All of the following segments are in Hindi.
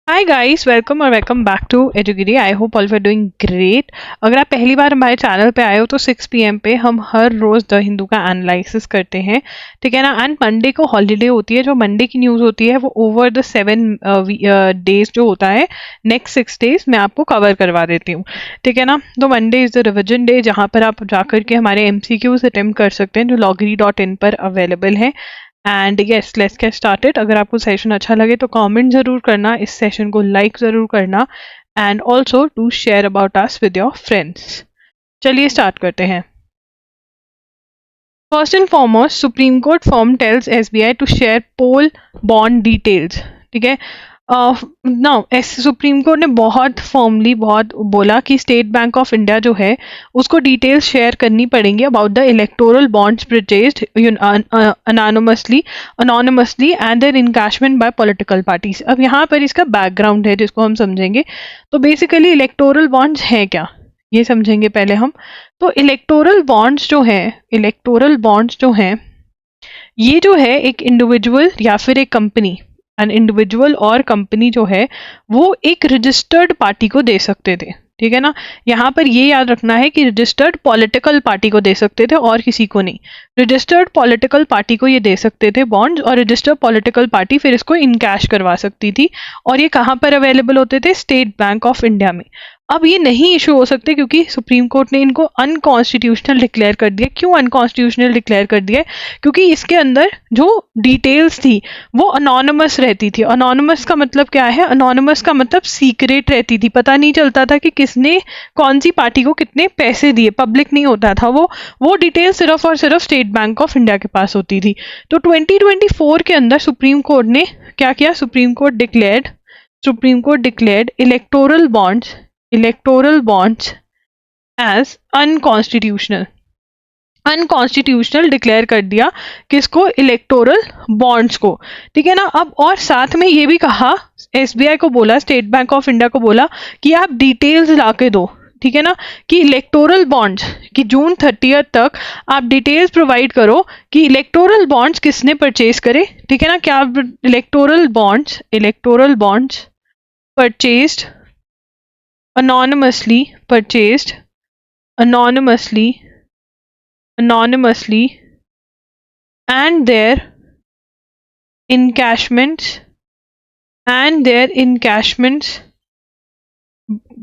हाय गाइस, वेलकम और वेलकम बैक टू एजुगिरी। I hope all are doing great. अगर आप पहली बार हमारे चैनल पे आए हो तो 6 PM पे हम हर रोज द हिंदू का एनालिसिस करते हैं, ठीक है ना। एंड मंडे को हॉलीडे होती है। जो मंडे की न्यूज़ होती है वो ओवर द 7 डेज जो होता है, नेक्स्ट 6 डेज मैं आपको कवर करवा देती हूँ, ठीक है ना। तो Monday is the revision day, जहाँ पर आप जाकर के हमारे MCQs अटेम्प्ट कर सकते हैं जो loggery.in पर अवेलेबल है। And yes, let's get started. अगर आपको सेशन अच्छा लगे तो कमेंट ज़रूर करना, इस सेशन को लाइक ज़रूर करना and also to share about us with your friends. चलिए स्टार्ट करते हैं। First and foremost, Supreme Court firm tells SBI to share poll bond details, ठीक है। नाउ सुप्रीम कोर्ट ने बहुत फॉर्मली बहुत बोला कि स्टेट बैंक ऑफ इंडिया जो है उसको डिटेल्स शेयर करनी पड़ेंगी about the electoral bonds purchased anonymously and their encashment by political parties. अब यहाँ पर इसका बैकग्राउंड है जिसको हम समझेंगे। तो बेसिकली इलेक्टोरल बॉन्ड्स हैं क्या, ये समझेंगे पहले हम। तो इलेक्टोरल बॉन्ड्स जो हैं ये जो है एक इंडिविजुअल या फिर एक कंपनी, एन इंडिविजुअल और कंपनी जो है वो एक रजिस्टर्ड पार्टी को दे सकते थे, ठीक है ना। यहाँ पर ये याद रखना है कि रजिस्टर्ड पॉलिटिकल पार्टी को दे सकते थे और किसी को नहीं। रजिस्टर्ड पॉलिटिकल पार्टी को ये दे सकते थे बॉन्ड्स, और रजिस्टर्ड पॉलिटिकल पार्टी फिर इसको इनकैश करवा सकती थी। और ये कहाँ पर अवेलेबल होते थे? स्टेट बैंक ऑफ इंडिया में। अब ये नहीं इशू हो सकते क्योंकि सुप्रीम कोर्ट ने इनको अनकॉन्स्टिट्यूशनल डिक्लेयर कर दिया। क्यों अनकॉन्स्टिट्यूशनल डिक्लेयर कर दिया? क्योंकि इसके अंदर जो डिटेल्स थी वो अनोनिमस रहती थी। अनोनिमस का मतलब क्या है? अनोनिमस का मतलब सीक्रेट रहती थी, पता नहीं चलता था कि किसने कौन सी पार्टी को कितने पैसे दिए, पब्लिक नहीं होता था वो डिटेल सिर्फ और सिर्फ स्टेट बैंक ऑफ इंडिया के पास होती थी। तो 2024 के अंदर सुप्रीम कोर्ट ने क्या किया? Supreme Court declared electoral bonds as unconstitutional declare कर दिया। किसको? इलेक्टोरल बॉन्ड्स को, ठीक है ना। अब और साथ में ये भी कहा, SBI को बोला, स्टेट बैंक ऑफ इंडिया को बोला कि आप डिटेल्स ला के दो, ठीक है ना, कि इलेक्टोरल बॉन्ड्स कि जून 30 तक आप डिटेल्स प्रोवाइड करो कि इलेक्टोरल बॉन्ड्स किसने परचेज करे, ठीक है ना। क्या electoral bonds purchased anonymously and their encashments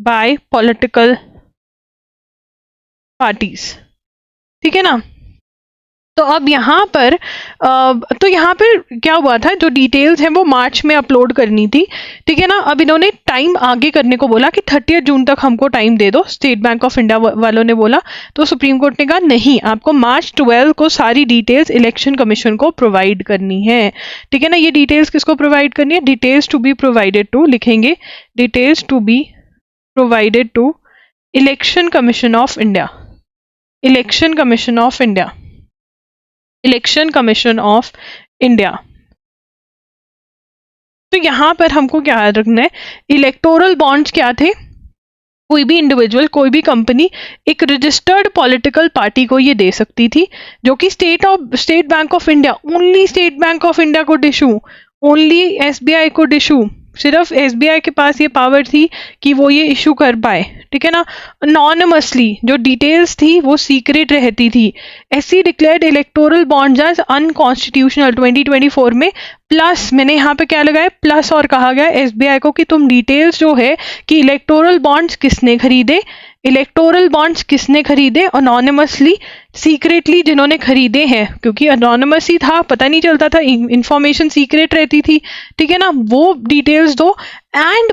by political parties, ठीक है ना। तो अब यहाँ पर क्या हुआ था, जो डिटेल्स हैं वो मार्च में अपलोड करनी थी, ठीक है ना। अब इन्होंने टाइम आगे करने को बोला कि 30 जून तक हमको टाइम दे दो, स्टेट बैंक ऑफ इंडिया वालों ने बोला। तो सुप्रीम कोर्ट ने कहा नहीं, आपको मार्च 12 को सारी डिटेल्स इलेक्शन कमीशन को प्रोवाइड करनी है, ठीक है ना। ये डिटेल्स किसको प्रोवाइड करनी है? Details to be provided to, लिखेंगे details to be provided to election commission of India. तो यहाँ पर हमको क्या याद रखना है? इलेक्टोरल बॉन्ड्स क्या थे? कोई भी इंडिविजुअल, कोई भी कंपनी एक रजिस्टर्ड पॉलिटिकल पार्टी को ये दे सकती थी, जो कि state bank of India, only state bank of India को इशू, ओनली SBI को इशू, सिर्फ SBI के पास ये पावर थी कि वो ये इशू कर पाए, ठीक है ना। अनोनिमसली जो डिटेल्स थी वो सीक्रेट रहती थी। ऐसी declared electoral bonds as unconstitutional 2024 में। प्लस मैंने यहाँ पे क्या लगाया? प्लस, और कहा गया SBI को कि तुम डिटेल्स जो है कि इलेक्टोरल बॉन्ड्स किसने खरीदे, अनोनिमसली, सीक्रेटली जिन्होंने खरीदे हैं, क्योंकि अनोनिमस ही था, पता नहीं चलता था, इंफॉर्मेशन सीक्रेट रहती थी, ठीक है ना, वो डिटेल्स दो। And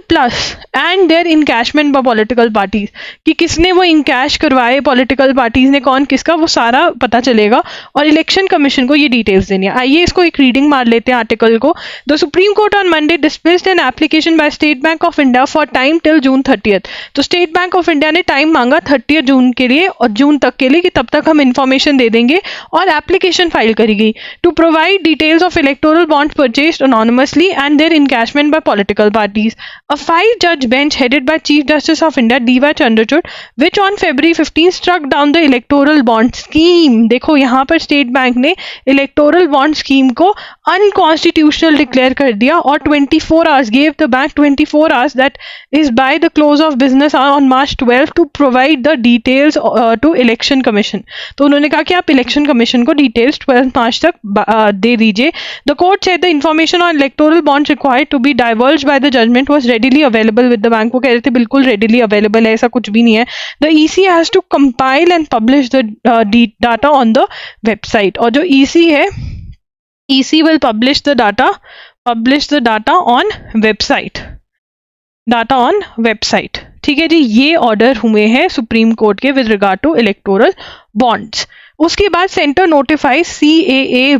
their encashment by political parties, कि किसने वो इनकैश करवाए, पॉलिटिकल पार्टीज ने, कौन किसका, वो सारा पता चलेगा। और इलेक्शन कमीशन को ये डिटेल्स देनी है। आइए इसको एक रीडिंग मार लेते हैं आर्टिकल को। The supreme court on Monday dismissed an application by state bank of India for time till June 30। तो स्टेट बैंक ऑफ इंडिया ने टाइम मांगा 30 जून के लिए और जून तक के लिए कि तब तक हम इंफॉर्मेशन दे देंगे, और एप्लीकेशन फाइल करी गई to provide details of electoral bonds purchased anonymously and their encashment by political parties. A 5-judge bench headed by Chief Justice of India D.Y. Chandrachud, which on February 15 struck down the electoral bond scheme. देखो यहाँ पर स्टेट बैंक ने इलेक्टोरल बॉन्ड स्कीम को अनकॉन्स्टिट्यूशनल डिक्लेयर कर दिया और 24 hours gave the bank 24 hours that is by the close of business on March 12 to provide the details to election commission. तो उन्होंने कहा कि आप इलेक्शन कमीशन को डिटेल्स 12 मार्च तक दे दीजिए. The court said the information on electoral bonds required to be divulged by the judgment was readily available with the bank. वो कह रहे थे बिल्कुल readily available है, ऐसा कुछ भी नहीं है. The EC has to compile and publish the data on the website. और जो EC है, EC will publish the data on website. Data on website. ठीक है जी, ये ऑर्डर हुए हैं सुप्रीम कोर्ट के with regard to electoral bonds. उसके बाद centre notifies CAA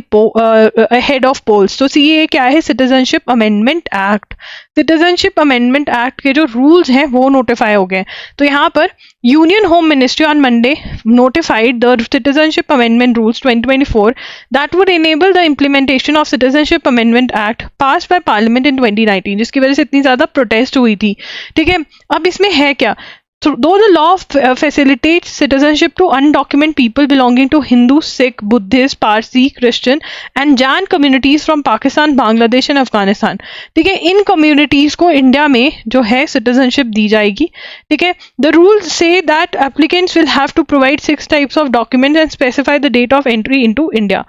head of polls. तो CAA क्या है? Citizenship amendment act. Citizenship amendment act के जो रूल्स हैं वो नोटिफाई हो गए. तो यहाँ पर union home ministry on Monday notified the Citizenship Amendment Rules 2024 that would enable the implementation of Citizenship Amendment Act passed by Parliament in 2019, जिसकी वजह से इतनी ज़्यादा प्रोटेस्ट हुई थी. ठीक है, अब इसमें है क्या? Though the law facilitates citizenship to undocumented people belonging to Hindu, Sikh, Buddhist, Parsi, Christian and Jain communities from Pakistan, Bangladesh and Afghanistan. ठीक है, इन communities को इंडिया में जो है citizenship दी जाएगी. ठीक है, the rules say that applicants will have to provide 6 types of documents and specify the date of entry into India.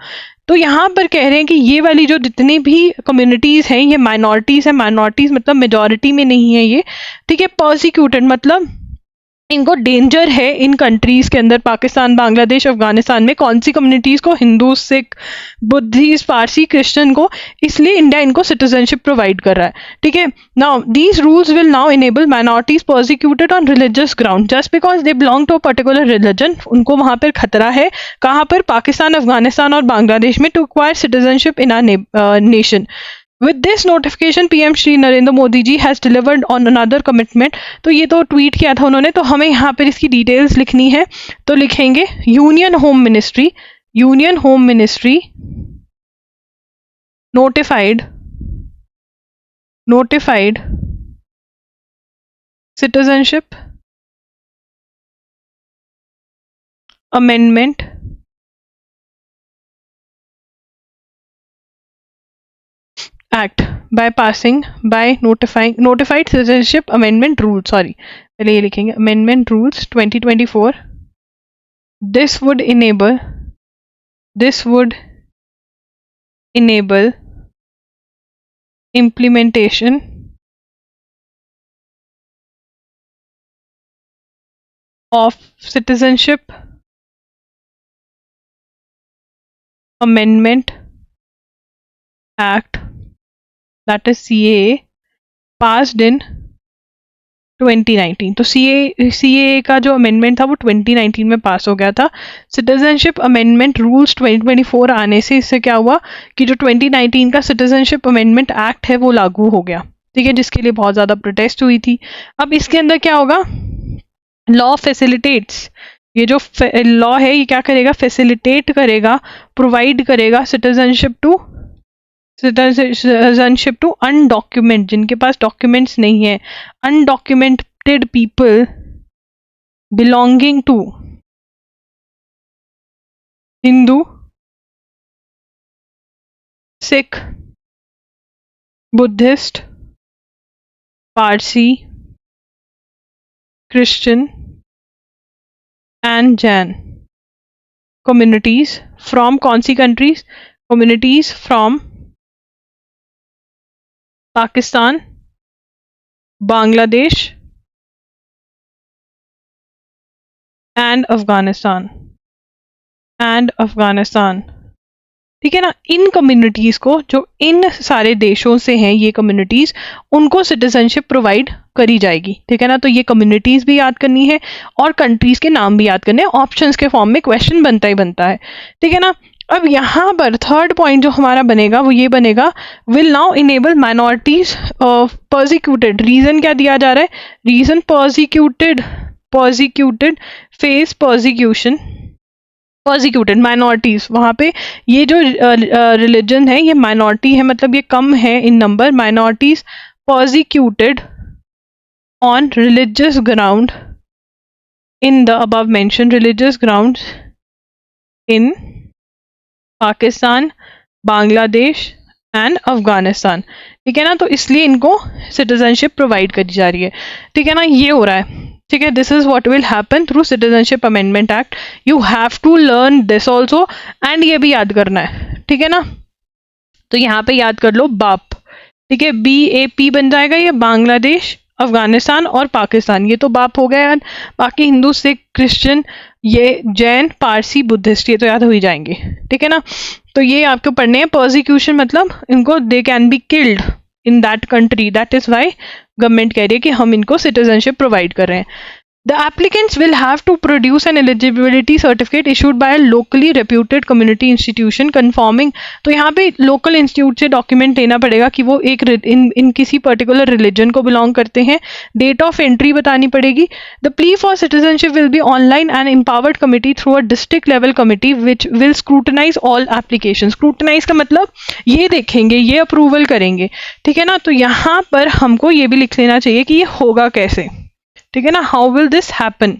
तो यहाँ पर कह रहे हैं कि ये वाली जो जितनी भी कम्युनिटीज़ हैं ये माइनॉरिटीज़ हैं. माइनॉरिटीज़ मतलब मेजॉरिटी में नहीं है ये. ठीक है, परसिक्यूटेड मतलब इनको डेंजर है इन कंट्रीज के अंदर, पाकिस्तान, बांग्लादेश, अफगानिस्तान में. कौन सी कम्युनिटीज को? हिंदू, सिख, बुद्धिस्ट, पारसी, क्रिश्चियन को. इसलिए इंडिया इनको सिटीजनशिप प्रोवाइड कर रहा है. ठीक है, now these rules will now enable minorities persecuted on religious ground just because they belong to a particular religion. उनको वहां पर खतरा है. कहाँ पर? पाकिस्तान, अफगानिस्तान और बांग्लादेश में, to acquire citizenship in our nation. With this notification, PM Shri Narendra Modi ji has delivered on another commitment. तो ये तो ट्वीट किया था उन्होंने, तो हमें यहाँ पर इसकी डिटेल्स लिखनी है. तो लिखेंगे union home ministry notified citizenship amendment Act by notified citizenship amendment rules. Sorry, पहले ये लिखेंगे amendment rules 2024. This would enable implementation of Citizenship Amendment Act, that is CAA, passed in 2019. तो CAA का जो अमेंडमेंट था वो 2019 में पास हो गया था. सिटीजनशिप अमेंडमेंट रूल्स 2024 आने से इससे क्या हुआ कि जो 2019 का सिटीजनशिप अमेंडमेंट एक्ट है वो लागू हो गया. ठीक है, जिसके लिए बहुत ज़्यादा प्रोटेस्ट हुई थी. अब इसके अंदर क्या होगा? लॉ फैसिलिटेट्स, ये जो लॉ है ये क्या करेगा? फैसिलिटेट करेगा, प्रोवाइड करेगा सिटीजनशिप टू अनडॉक्यूमेंट, जिनके पास डॉक्यूमेंट्स नहीं है, undocumented people belonging to Hindu, Sikh, Buddhist, Parsi, Christian and Jain communities from कौन सी countries? Communities from Pakistan, Bangladesh and Afghanistan. ठीक है ना, इन कम्युनिटीज को, जो इन सारे देशों से हैं ये कम्युनिटीज, उनको सिटीजनशिप प्रोवाइड करी जाएगी. ठीक है ना, तो ये कम्युनिटीज भी याद करनी है और कंट्रीज के नाम भी याद करने हैं. ऑप्शंस के फॉर्म में क्वेश्चन बनता ही बनता है. ठीक है ना. अब यहाँ पर थर्ड पॉइंट जो हमारा बनेगा वो ये बनेगा, will now enable minorities persecuted. Reason क्या दिया जा रहा है? Reason persecuted prosecuted face prosecuted minorities, वहाँ पे ये जो रिलीजन है ये माइनॉरिटी है, मतलब ये कम है in number, minorities prosecuted on religious ground in the above mentioned religious grounds in Pakistan, Bangladesh and Afghanistan. ठीक है ना, तो इसलिए इनको सिटीजनशिप प्रोवाइड करी जा रही है। ठीक है ना, ये हो रहा है। ठीक है, this is what will happen through citizenship amendment act. You have to learn this also, and ये भी याद करना है। ठीक है ना, तो यहाँ पे याद कर लो बाप। ठीक है, BAP बन जाएगा, ये बांग्लादेश, अफगानिस्तान और पाकिस्तान, ये तो बाप हो गया यार। बाकी हिंदू, सिख, क्रिश्चियन, ये जैन, पारसी, बुद्धिस्ट, ये तो याद हो ही जाएंगे। ठीक है ना, तो ये आपको पढ़ने हैं। प्रोसिक्यूशन मतलब इनको they can be killed in that country, that is why government कह रही है कि हम इनको सिटीजनशिप प्रोवाइड कर रहे हैं। The applicants will have to produce an eligibility certificate issued by a locally reputed community institution conforming। तो यहाँ पे लोकल इंस्टीट्यूट से डॉक्यूमेंट लेना पड़ेगा कि वो एक इन किसी पर्टिकुलर रिलीजन को बिलोंग करते हैं। डेट ऑफ एंट्री बतानी पड़ेगी। The plea for citizenship will be online and empowered committee through a district level committee which will scrutinize all applications। scrutinize का मतलब ये देखेंगे, ये अप्रूवल करेंगे। ठीक है ना, तो यहाँ पर हमको ये भी लिख लेना चाहिए कि ये होगा कैसे। ठीक है ना, how will this happen,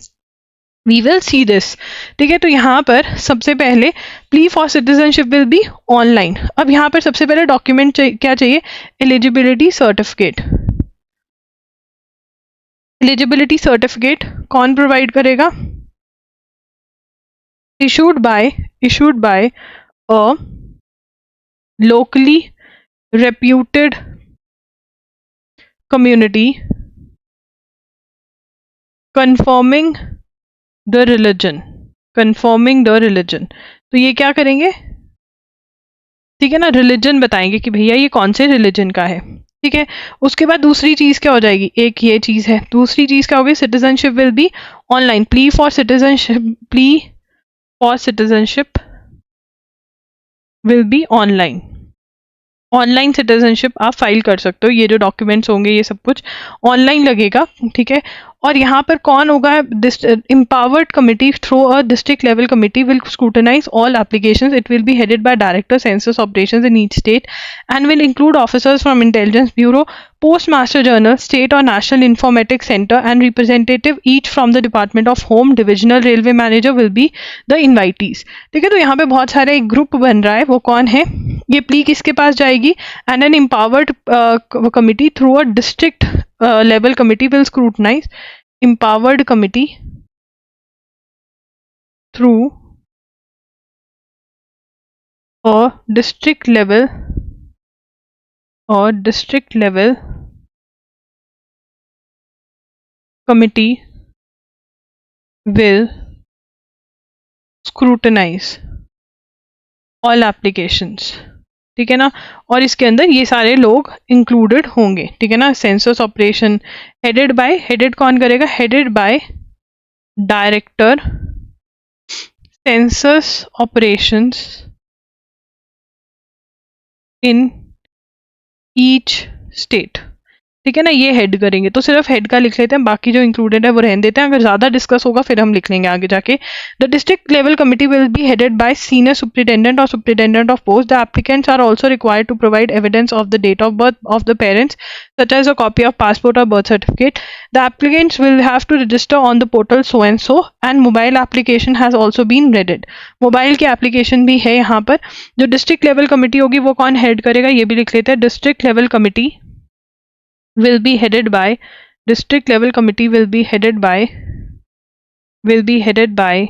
we will see this. ठीक है, तो यहाँ पर सबसे पहले plea for citizenship will be online. अब यहाँ पर सबसे पहले डॉक्यूमेंट क्या चाहिए, एलिजिबिलिटी सर्टिफिकेट। एलिजिबिलिटी सर्टिफिकेट कौन प्रोवाइड करेगा, issued by a locally reputed community confirming the religion। तो ये क्या करेंगे, ठीक है ना, रिलीजन बताएंगे कि भैया ये कौन से रिलीजन का है। ठीक है, उसके बाद दूसरी चीज क्या हो जाएगी, एक ये चीज है, दूसरी चीज क्या होगी, citizenship will be online. Plea for citizenship will be online. Online citizenship आप फाइल कर सकते हो, ये जो डॉक्यूमेंट्स होंगे ये सब कुछ ऑनलाइन लगेगा। ठीक है, और यहाँ पर कौन होगा, empowered committee through a district level committee will scrutinize all applications। It will be headed by director census operations in each state and will include officers from intelligence bureau, postmaster general, state or national informatics center and representative each from the department of home, divisional railway manager will be the invitees। ठीक है, तो यहाँ पे बहुत सारे एक ग्रुप बन रहा है, वो कौन है, ये प्ली किसके पास जाएगी, and an empowered committee through a district level committee will scrutinize। empowered committee through a district level committee will scrutinize all applications। ठीक है ना, और इसके अंदर ये सारे लोग इंक्लूडेड होंगे। ठीक है ना, सेंसस ऑपरेशन हेडेड कौन करेगा, headed by director census operations in each state. ठीक है ना, ये हेड करेंगे, तो सिर्फ हेड का लिख लेते हैं, बाकी जो इंक्लूडेड है वो रहने देते हैं, अगर ज्यादा डिस्कस होगा फिर हम लिख लेंगे आगे जाके। The district level committee will be headed by senior superintendent और superintendent of post. The applicants are also required to provide evidence of the date of birth of the parents such as a copy of passport or birth certificate। The applicants will have to register on the portal so and mobile application has also been readied। Mobile की एप्लीकेशन भी है यहाँ पर। जो डिस्ट्रिक्ट लेवल कमिटी होगी वो कौन हेड करेगा, ये भी लिख लेते हैं, district level committee will be headed by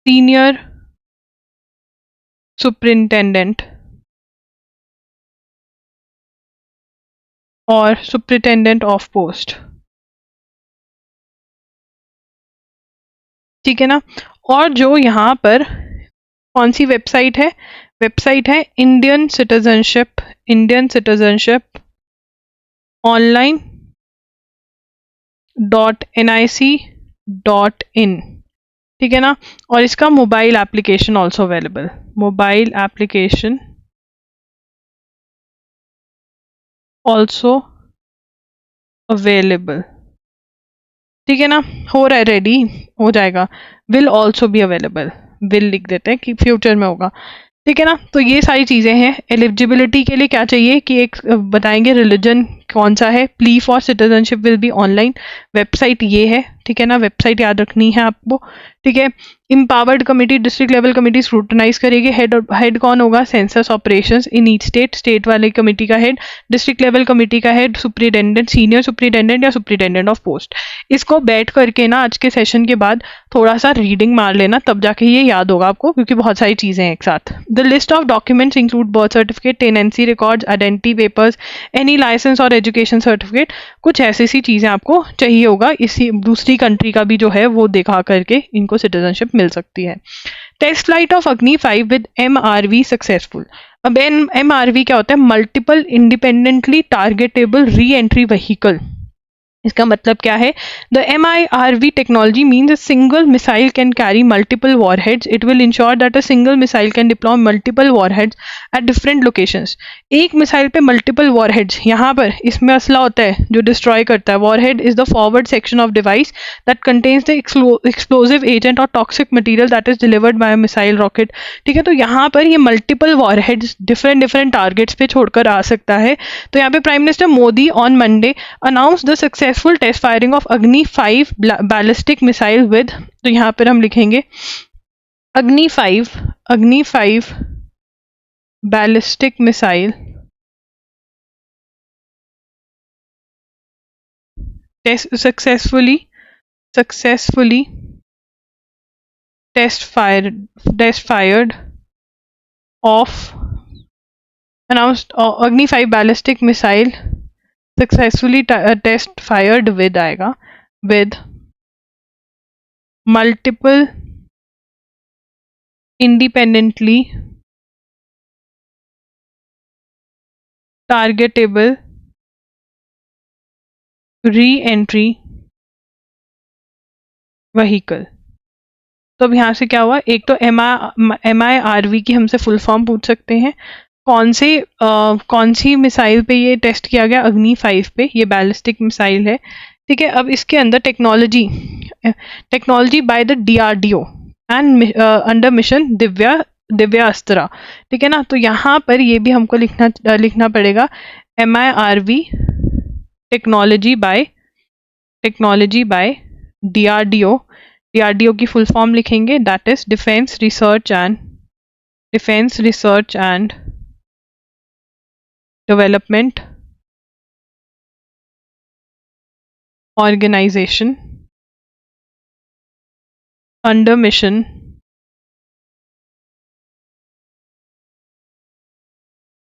senior superintendent और superintendent of post। ठीक है ना, और जो यहाँ पर कौन सी वेबसाइट है, इंडियन सिटीजनशिप online.nic.in। ठीक है ना, और इसका मोबाइल एप्लीकेशन ऑल्सो अवेलेबल, ठीक है ना, हो रहा है, रेडी हो जाएगा। Will also be available, will लिख देते हैं कि फ्यूचर में होगा। ठीक है ना, तो ये सारी चीज़ें हैं। एलिजिबिलिटी के लिए क्या चाहिए कि एक बताएंगे रिलीजन कौन सा है। Plea for citizenship will be online, website ये है। ठीक है ना, वेबसाइट याद रखनी है आपको। ठीक है, empowered committee, district level committee scrutinise करेगी। हेड कौन होगा, census operations in each state, state वाले कमेटी का हेड। डिस्ट्रिक्ट लेवल कमेटी का हेड सुप्रीटेंडेंट, सीनियर सुप्रीटेंडेंट या सुप्रीटेंडेंट ऑफ पोस्ट। इसको बैठ करके ना आज के सेशन के बाद थोड़ा सा रीडिंग मार लेना, तब जाके ये याद होगा आपको, क्योंकि बहुत सारी चीज़ें हैं एक साथ। The list of documents include birth certificate, tenancy records, identity papers, any licence और एजुकेशन सर्टिफिकेट। कुछ ऐसी सी चीज़ें आपको चाहिए होगा, इसी दूसरी कंट्री का भी जो है वो दिखा करके इनको सिटीजनशिप मिल सकती है। Test flight of Agni 5 with MRV successful. अब MRV क्या होता है, multiple independently targetable re entry vehicle. इसका मतलब क्या है, the MIRV technology means a single missile can carry multiple warheads. It will ensure that a single missile can deploy multiple warheads at different locations. एक मिसाइल पे मल्टीपल वॉरहेड्स, यहाँ पर इसमें असला होता है जो डिस्ट्रॉय करता है। Warhead is the forward section of device that contains the explosive agent और toxic material that is delivered by missile rocket. ठीक है, तो यहाँ पर ये multiple warheads different different targets पे छोड़कर आ सकता है। तो यहाँ पे prime minister Modi on Monday announce the successful test firing of Agni 5 ballistic missile with, तो यहाँ पर हम लिखेंगे Agni 5 ballistic missile test successfully test fired off announced Agni 5 ballistic missile successfully test fired with आएगा with multiple independently targetable re-entry vehicle। तो अब यहाँ से क्या हुआ, एक तो MIRV की हमसे फुल फॉर्म पूछ सकते हैं, कौन सी मिसाइल पे ये टेस्ट किया गया, अग्नि 5 पे, ये बैलिस्टिक मिसाइल है। ठीक है, अब इसके अंदर technology by the DRDO and under mission Divyastra. ठीक है ना, तो यहाँ पर ये भी हमको लिखना पड़ेगा MIRV technology by DRDO। DRDO की फुल फॉर्म लिखेंगे, that is defence research and development organisation under mission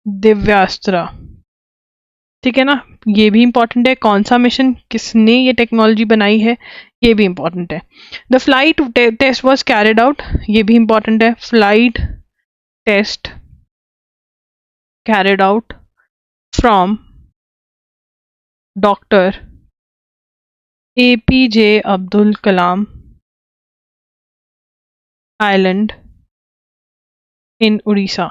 Divyastra. ठीक है ना, ये भी इंपॉर्टेंट है, कौन सा मिशन, किसने ये टेक्नोलॉजी बनाई है, ये भी इंपॉर्टेंट है। The flight test was carried out, ये भी इंपॉर्टेंट है, flight test carried out from doctor APJ Abdul Kalam island in Orissa.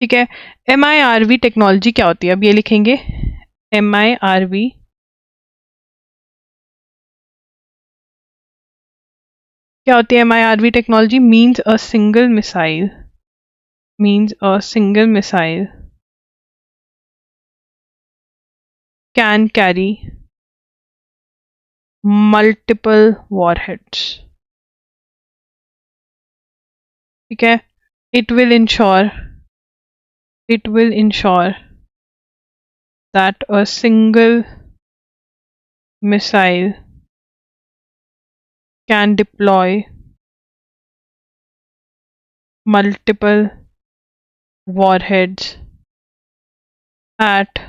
ठीक है, MIRV टेक्नोलॉजी क्या होती है, अब ये लिखेंगे MIRV क्या होती है। MIRV technology means a single missile can carry multiple warheads. ठीक है, it will ensure that a single missile can deploy multiple warheads at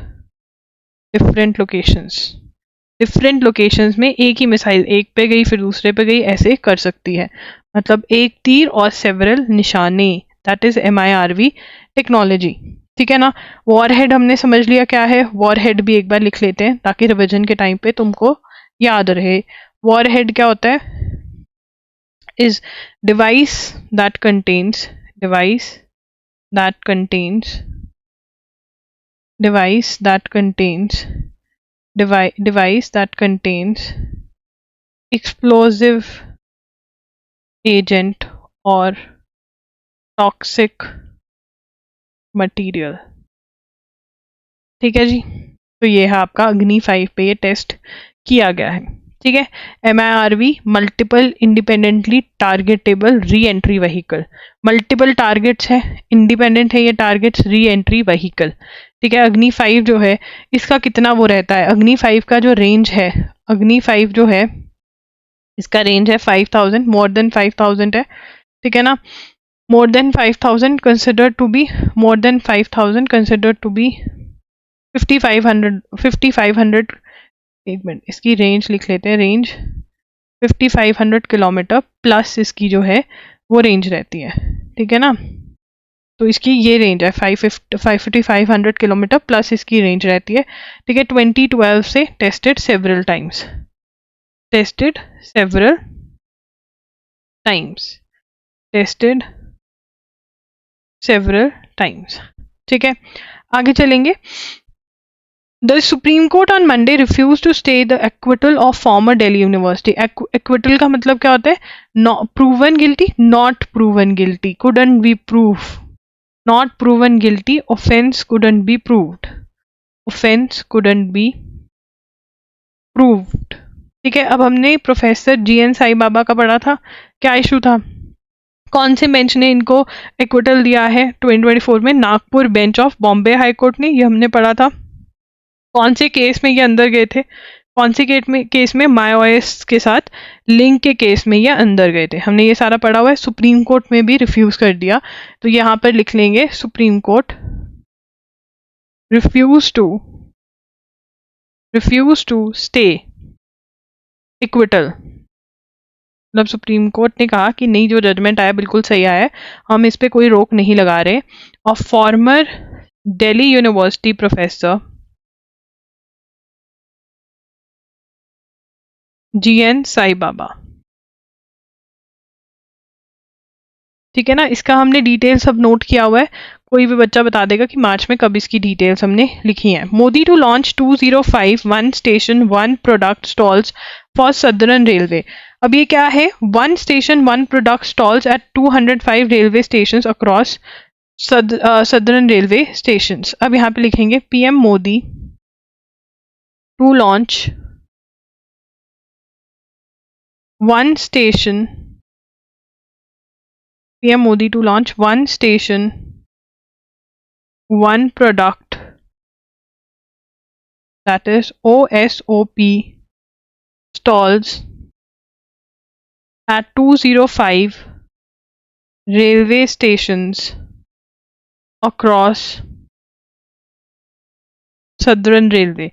different locations में एक ही मिसाइल एक पे गई फिर दूसरे पे गई, ऐसे कर सकती है। मतलब एक तीर और सेवरल निशाने, दैट इज MIRV टेक्नोलॉजी। ठीक है ना, वॉरहेड हमने समझ लिया क्या है, वॉरहेड भी एक बार लिख लेते हैं ताकि रिवीजन के टाइम पे तुमको याद रहे। वॉरहेड क्या होता है, is device that contains device that contains explosive agent or toxic material। ठीक है जी, तो ये है आपका अग्नि 5 पे ये टेस्ट किया गया है। ठीक है, MIRV multiple independently targetable re entry vehicle. Multiple targets है, इंडिपेंडेंट है ये टारगेट्स, री एंट्री व्हीकल। ठीक है, अग्नि 5 जो है इसका कितना वो रहता है, अग्नि 5 का जो रेंज है, अग्नि 5 जो है इसका रेंज है 5000, मोर देन 5000 है। ठीक है ना, more than 5000 consider to be, more than 5000 consider to be 5500, एक मिनट इसकी रेंज लिख लेते हैं, रेंज 5500 किलोमीटर प्लस इसकी जो है वो रेंज रहती है। ठीक है ना, तो इसकी ये रेंज है 5500 किलोमीटर प्लस इसकी रेंज रहती है। ठीक है, 2012 से tested several times, tested several times, tested several times. ठीक है, आगे चलेंगे। The Supreme Court on Monday refused to stay the acquittal of former Delhi University. Acquittal का मतलब क्या होता है, proven guilty, not proven guilty, couldn't be proved, not proven guilty, offense couldn't be proved, offense couldn't be proved। ठीक है, अब हमने प्रोफेसर GN साई बाबा का पढ़ा था, क्या इशू था, कौन से बेंच ने इनको एक्विटल दिया है 2024 में, Nagpur bench of Bombay high court ने, ये हमने पढ़ा था। कौन से केस में ये अंदर गए थे, कौन से केस में MyOS के साथ लिंक के केस में ये अंदर गए थे, हमने ये सारा पढ़ा हुआ है। सुप्रीम कोर्ट में भी रिफ्यूज कर दिया, तो यहाँ पर लिख लेंगे Supreme Court refuse to stay acquittal. मतलब सुप्रीम कोर्ट ने कहा कि नहीं, जो जजमेंट आया बिल्कुल सही आया है, हम इस पे कोई रोक नहीं लगा रहे। और former Delhi university professor GN Sai Baba. ठीक है ना, इसका हमने डिटेल सब नोट किया हुआ है, कोई भी बच्चा बता देगा कि मार्च में कब इसकी डिटेल्स हमने लिखी हैं। Modi to launch 205 1 station 1 product stalls for southern railway. अब ये क्या है, 1 station 1 product stalls at 205 railway station across southern railway station. अब यहाँ पे लिखेंगे PM Modi to launch 1 station, PM Modi to launch 1 station 1 product, that is OSOP stalls at 205 railway stations across Southern Railway।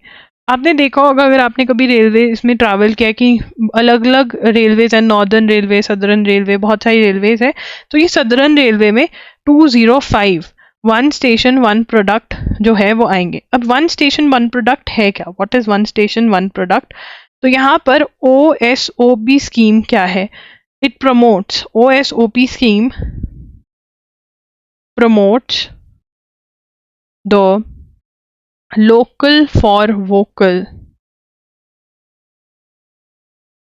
आपने देखा होगा, अगर आपने कभी रेलवे इसमें ट्रैवल किया, कि अलग अलग रेलवेज हैं, नॉर्दर्न रेलवे, सदर्न रेलवे, बहुत सारी रेलवेज है। तो ये सदर्न रेलवे में 205 1 स्टेशन 1 प्रोडक्ट जो है वो आएंगे। अब 1 स्टेशन 1 प्रोडक्ट है क्या, व्हाट इज 1 स्टेशन 1 प्रोडक्ट, तो यहाँ पर OSOP स्कीम क्या है, it promotes, OSOP scheme promotes the local for vocal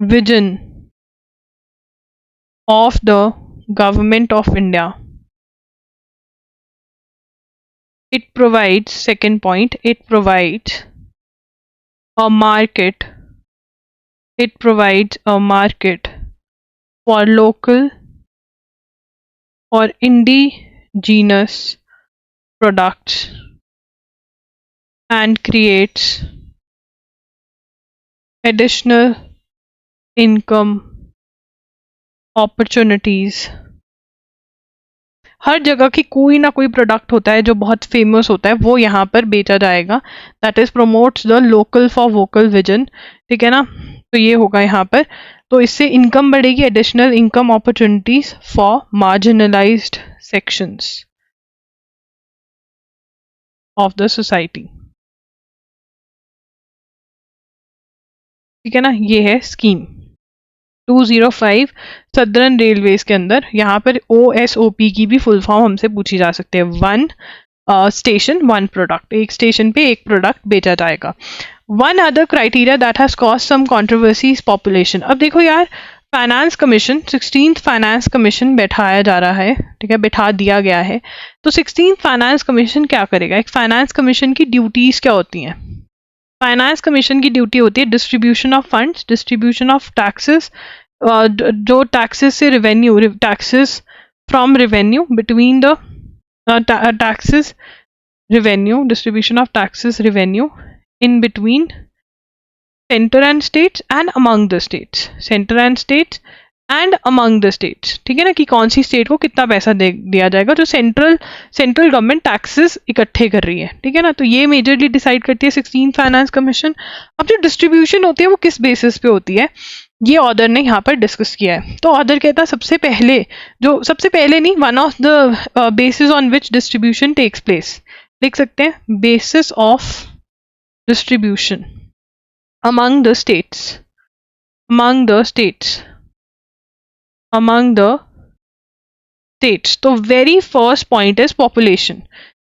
vision of the government of India. It provides, second point, it provides a market, it provides a market for local or indigenous products and creates additional income opportunities। हर जगह की कोई ना कोई प्रोडक्ट होता है जो बहुत फेमस होता है, वो यहाँ पर बेचा जाएगा। That is promotes the local for vocal vision. ठीक है ना, तो ये होगा यहाँ पर, तो इससे इनकम बढ़ेगी, additional income opportunities for marginalised sections of the society. ठीक है ना, ये है स्कीम 205 सदर्न रेलवेज के अंदर। यहाँ पर OSOP की भी फुल फॉर्म हमसे पूछी जा सकती है, 1 स्टेशन 1 प्रोडक्ट, एक स्टेशन पे एक प्रोडक्ट बेचा जाएगा। One other criteria that has caused some controversy is population. अब देखो यार, finance commission 16th finance commission बैठाया जा रहा है, ठीक है, बैठा दिया गया है। तो 16th फाइनेंस कमीशन क्या करेगा? एक फाइनेंस कमीशन की ड्यूटीज क्या होती हैं? फाइनेंस कमीशन की ड्यूटी होती है distribution of funds, distribution of taxes, जो टैक्सेस से revenue, taxes from revenue between the taxes revenue, distribution of taxes revenue in between center and states and among the states, center and states and among the states, ठीक है ना, कि कौन सी स्टेट को कितना पैसा दिया जाएगा जो सेंट्रल गवर्नमेंट टैक्सेस इकट्ठे कर रही है, ठीक है ना। तो ये मेजरली डिसाइड करती है 16th फाइनेंस कमीशन। अब जो डिस्ट्रीब्यूशन होती है वो किस बेसिस पे होती है, ये ऑर्डर ने यहाँ पर डिस्कस किया है। तो ऑर्डर कहता है सबसे पहले नहीं, one of the basis on which distribution takes place, लिख सकते हैं basis of distribution among the states, among the states। तो very first point is population,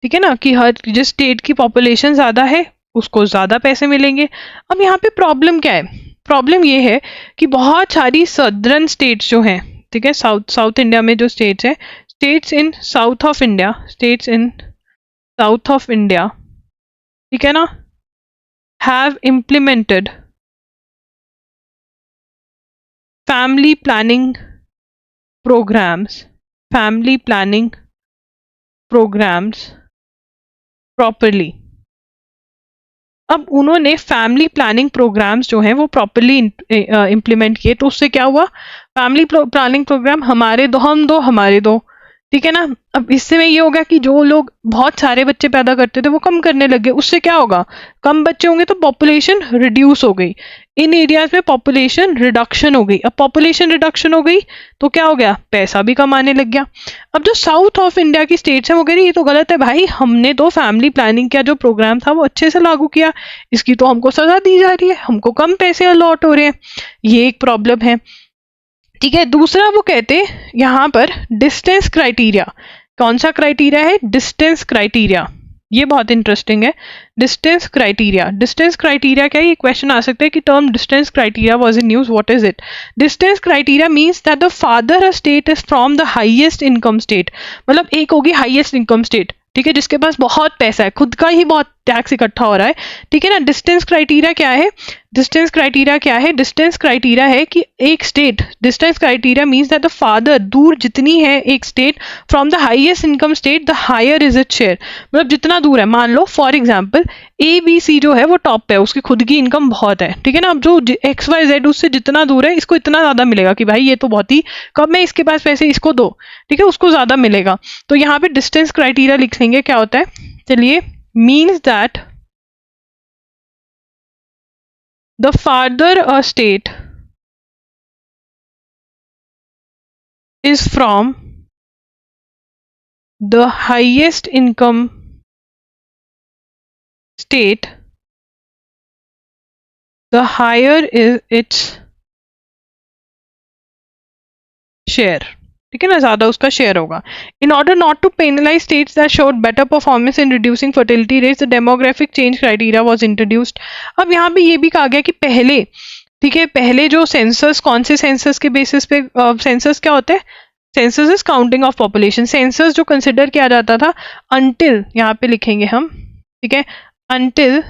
ठीक है ना, कि हर जिस स्टेट की पॉपुलेशन ज्यादा है उसको ज्यादा पैसे मिलेंगे। अब यहाँ पे प्रॉब्लम क्या है? प्रॉब्लम ये है कि बहुत सारी सदर्न स्टेट्स जो हैं, ठीक है, साउथ इंडिया में जो स्टेट्स हैं, states in south of India, ठीक है ना, have implemented family planning programs properly। अब उन्होंने फैमिली प्लानिंग प्रोग्राम्स जो हैं वो प्रॉपरली इम्प्लीमेंट किए, तो उससे क्या हुआ? फैमिली प्लानिंग प्रोग्राम हमारे दो, ठीक है ना। अब इससे में ये होगा कि जो लोग बहुत सारे बच्चे पैदा करते थे वो कम करने लगे, उससे क्या होगा? कम बच्चे होंगे तो पॉपुलेशन रिड्यूस हो गई, इन एरियाज में पॉपुलेशन रिडक्शन हो गई। अब पॉपुलेशन रिडक्शन हो गई तो क्या हो गया? पैसा भी कम आने लग गया। अब जो साउथ ऑफ इंडिया की स्टेट्स हैं वो कह रही ये तो गलत है भाई, हमने तो फैमिली प्लानिंग का जो प्रोग्राम था वो अच्छे से लागू किया, इसकी तो हमको सजा दी जा रही है, हमको कम पैसे अलॉट हो रहे हैं, ये एक प्रॉब्लम है, ठीक है। दूसरा वो कहते हैं यहाँ पर डिस्टेंस क्राइटेरिया। कौन सा क्राइटेरिया है? Distance criteria. ये बहुत इंटरेस्टिंग है, डिस्टेंस क्राइटेरिया। डिस्टेंस क्राइटेरिया क्या है? ये क्वेश्चन आ सकता है कि term distance criteria was in use, what is it? Distance criteria means that the father a state is from the highest income state. मतलब एक होगी हाईएस्ट इनकम स्टेट, ठीक है, जिसके पास बहुत पैसा है, खुद का ही बहुत टैक्स इकट्ठा हो रहा है, ठीक है ना। डिस्टेंस क्राइटेरिया क्या है? डिस्टेंस क्राइटेरिया है कि एक state, distance criteria means that the farther, दूर जितनी है एक state from the highest income state, the higher is its share. मतलब जितना दूर है, मान लो फॉर एग्जांपल ABC जो है वो टॉप पे है, उसकी खुद की इनकम बहुत है, ठीक है ना। अब जो XYZ उससे जितना दूर है, इसको इतना ज्यादा मिलेगा कि भाई ये तो बहुत ही कम है, इसके पास पैसे, इसको दो, ठीक है, उसको ज्यादा मिलेगा। तो यहाँ पे डिस्टेंस क्राइटेरिया लिख लेंगे, क्या होता है, चलिए, means that the farther a state is from the highest income state, the higher is its share, ठीक है ना, ज्यादा उसका शेयर होगा। In order not to penalise states that showed better performance in reducing fertility rates, the demographic change criteria was introduced. अब यहाँ पे ये भी कहा गया कि पहले, ठीक है, पहले जो सेंसस, कौन से सेंसस के बेसिस पे, सेंसस क्या होता है? Census is counting of population. Census जो कंसिडर किया जाता था अंटिल, यहाँ पे लिखेंगे हम, ठीक है, until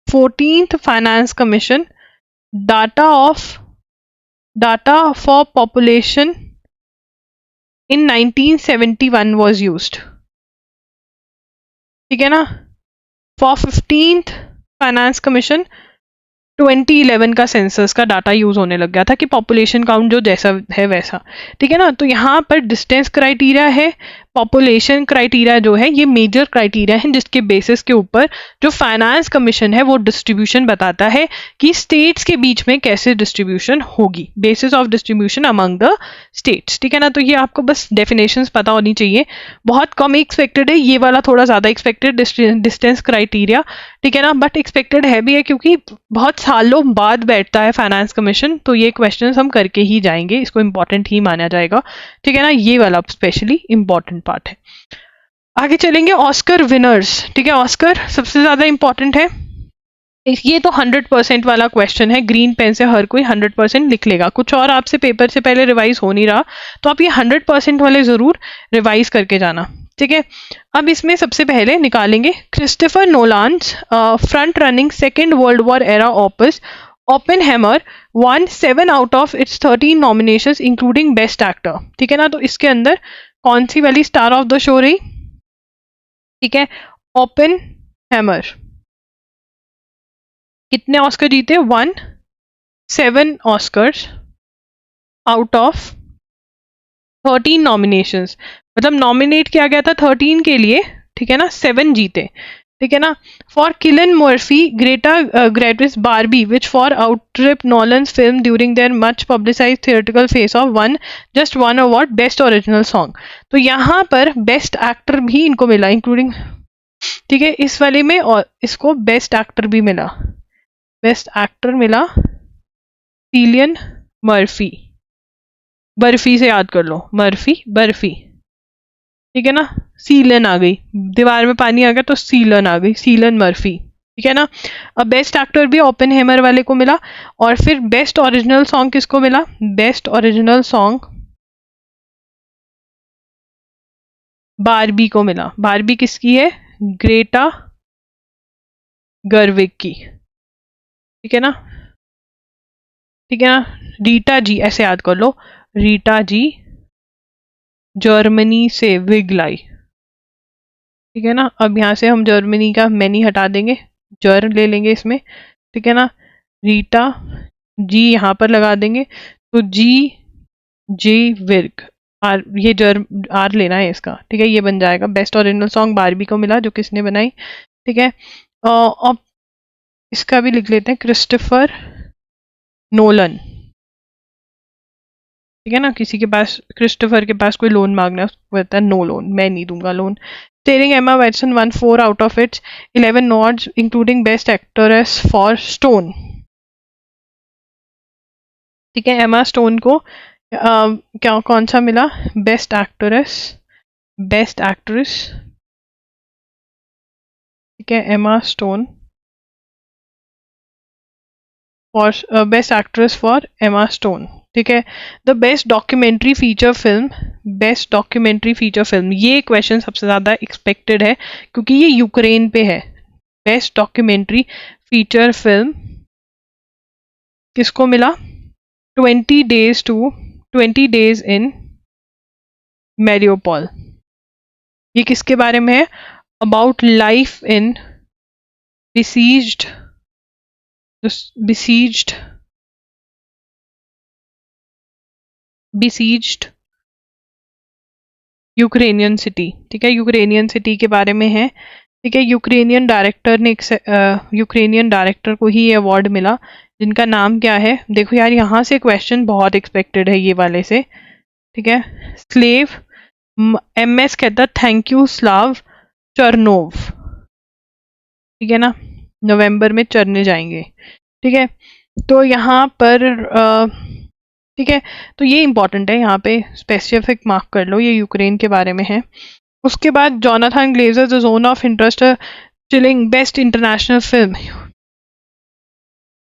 14th finance commission, data for population in 1971 was used, ठीक है ना। For 15th फाइनेंस कमीशन 2011 का सेंसस का डाटा यूज होने लग गया था कि पॉपुलेशन काउंट जो जैसा है वैसा, ठीक है ना। तो यहाँ पर डिस्टेंस क्राइटेरिया है, पॉपुलेशन क्राइटेरिया जो है ये मेजर क्राइटेरिया है जिसके बेसिस के ऊपर जो फाइनेंस कमीशन है वो डिस्ट्रीब्यूशन बताता है कि स्टेट्स के बीच में कैसे डिस्ट्रीब्यूशन होगी, basis of distribution among the states, ठीक है ना। तो ये आपको बस डेफिनेशंस पता होनी चाहिए, बहुत कम एक्सपेक्टेड है, ये वाला थोड़ा ज्यादा एक्सपेक्टेड डिस्टेंस क्राइटेरिया, ठीक है ना, बट एक्सपेक्टेड है भी है क्योंकि बहुत सालों बाद बैठता है फाइनेंस कमीशन, तो ये क्वेश्चन हम करके ही जाएंगे, इसको इंपॉर्टेंट ही माना जाएगा, ठीक है ना, ये वाला स्पेशली इंपॉर्टेंट पार्ट है। आगे चलेंगे ऑस्कर विनर्स, ठीक है, ऑस्कर सबसे ज्यादा इंपॉर्टेंट है, ये तो 100% वाला क्वेश्चन है, ग्रीन पेन से हर कोई 100% लिख लेगा, कुछ और आपसे पेपर से पहले रिवाइज हो नहीं रहा, तो आप ये 100% वाले जरूर रिवाइज करके जाना, ठीक है। अब इसमें सबसे पहले निकालेंगे Christopher Nolan's front running second world war era opus Oppenheimer won 7 out of its 13 nominations including best actor, ठीक है ना। तो इसके अंदर कौन सी वाली स्टार ऑफ द शो रही, ठीक है, ओपेनहेमर। कितने ऑस्कर जीते, 7 ऑस्कर्स आउट ऑफ 13 नॉमिनेशंस, मतलब नॉमिनेट किया गया था 13 के लिए, ठीक है ना, 7 जीते, ठीक है ना। For Cillian Murphy Greta Gerwig's Barbie which for outstrip Nolan's film during their much publicised theatrical face off just one award best original song. तो यहाँ पर बेस्ट एक्टर भी इनको मिला इंक्लूडिंग, ठीक है, इस वाले में, और इसको बेस्ट एक्टर भी मिला, बेस्ट एक्टर मिला किलियन मर्फी, बर्फी से याद कर लो, मर्फी बर्फी, ठीक है ना, सीलन आ गई, दीवार में पानी आ गया तो सीलन आ गई, सीलन मर्फी, ठीक है ना। अब बेस्ट एक्टर भी ओपेनहेमर वाले को मिला, और फिर बेस्ट ओरिजिनल सॉन्ग किसको मिला, बेस्ट ओरिजिनल सॉन्ग बारबी को मिला। बारबी किसकी है, ग्रेटा गर्विग की, ठीक है ना, ठीक है ना। रीटा जी ऐसे याद कर लो, रीटा जी जर्मनी से विग लाई, ठीक है ना। अब यहाँ से हम जर्मनी का मैनी हटा देंगे, जर ले लेंगे इसमें, ठीक है ना। रीटा जी यहाँ पर लगा देंगे, तो जी विर्ग आर, ये जर आर लेना है इसका, ठीक है, ये बन जाएगा। बेस्ट ओरिजिनल सॉन्ग बारबी को मिला, जो किसने बनाई, ठीक है। अब इसका भी लिख लेते हैं, क्रिस्टोफर नोलन, ठीक है ना। किसी के पास, क्रिस्टोफर के पास कोई लोन मांगना है, उसको कहता है नो लोन, मैं नहीं दूंगा लोन। स्टारिंग एमा Watson one 4 out of it's 11 nodes including best actress for stone, ठीक है। एमा स्टोन को क्या कौन सा मिला, बेस्ट एक्ट्रेस, बेस्ट एक्ट्रेस, ठीक है, Emma Stone for best actress for Emma Stone, ठीक है। The best documentary feature film, best documentary feature film, ये क्वेश्चन सबसे ज़्यादा एक्सपेक्टेड है क्योंकि ये यूक्रेन पे है। बेस्ट डॉक्यूमेंट्री फीचर फिल्म किसको मिला, 20 days इन मैरियोपोल, ये किसके बारे में है, about life in besieged Ukrainian city, ठीक है, यूक्रेनियन सिटी के बारे में है, ठीक है। यूक्रेनियन डायरेक्टर को ही ये अवार्ड मिला, जिनका नाम क्या है, देखो यार यहाँ से क्वेश्चन बहुत एक्सपेक्टेड है ये वाले से, ठीक है। स्लेव MS कहता थैंक यू स्लाव चरनोव, ठीक है ना, नवंबर में चरने जाएंगे, ठीक है। तो यहाँ पर ठीक है, तो ये इंपॉर्टेंट है, यहाँ पे स्पेसिफिक मार्क कर लो, ये यूक्रेन के बारे में है। उसके बाद Jonathan Glazer the zone of interest chilling, best international film,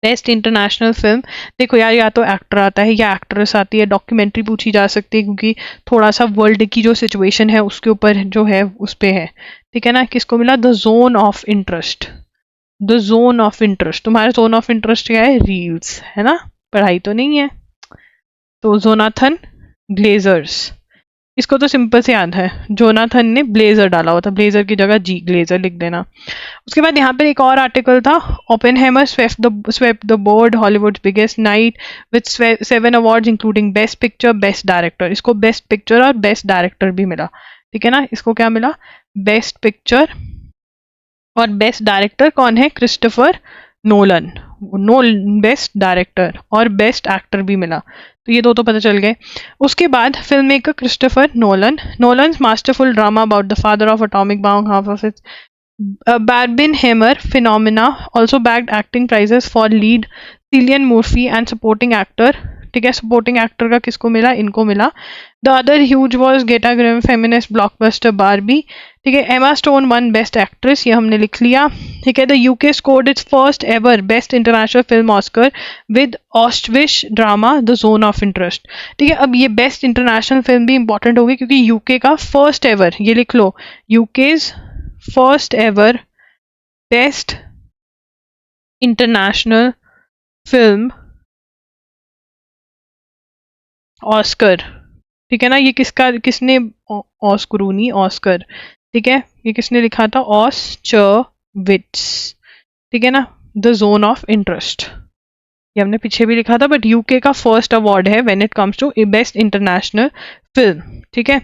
best international film, देखो यार या तो एक्टर आता है या एक्ट्रेस आती है, डॉक्यूमेंट्री पूछी जा सकती है क्योंकि थोड़ा सा वर्ल्ड की जो सिचुएशन है उसके ऊपर जो है उस पे है, ठीक है ना। किसको मिला, the zone of interest, the zone of interest, तुम्हारा जोन ऑफ इंटरेस्ट क्या है, रील्स है ना, पढ़ाई तो नहीं है, तो जोनाथन ग्लेजर्स, इसको तो सिंपल से याद है, जोनाथन ने ब्लेजर डाला हुआ था, ब्लेजर की जगह जी ग्लेजर लिख देना। उसके बाद यहाँ पर एक और आर्टिकल था, Oppenheimer swept the board Hollywood biggest night with 7 awards including best picture best director, इसको बेस्ट पिक्चर और बेस्ट डायरेक्टर भी मिला, ठीक है ना। इसको क्या मिला, बेस्ट पिक्चर और बेस्ट डायरेक्टर कौन है, क्रिस्टोफर नोलन, बेस्ट डायरेक्टर और बेस्ट एक्टर भी मिला, तो ये दो तो पता चल गए। उसके बाद film maker Christopher Nolan's masterful drama about the father of atomic bomb, half of its Barbenheimer phenomena also bagged acting prizes for lead Cillian Murphy and supporting actor ठीक है, सपोर्टिंग एक्टर का किसको मिला, इनको मिला। The other huge was Greta ग्रिम फेमिनिस्ट ब्लॉकबस्टर बारबी, ठीक है। Emma Stone one best actress, ये हमने लिख लिया, ठीक है। The UK scored its first ever best international film Oscar with Auschwitz drama the zone of interest, ठीक है। अब ये बेस्ट इंटरनेशनल फिल्म भी इंपॉर्टेंट होगी क्योंकि यूके का फर्स्ट एवर, ये लिख लो, UK's first ever best international film Oscar, ठीक है ना। ये किसने, ऑस्करूनी, ऑस्कर, ठीक है। ये किसने लिखा था, ऑस्चविट्स, ठीक है ना। द जोन ऑफ इंटरेस्ट, ये हमने पीछे भी लिखा था, बट यूके का फर्स्ट अवार्ड है when it comes to best international film, ठीक है।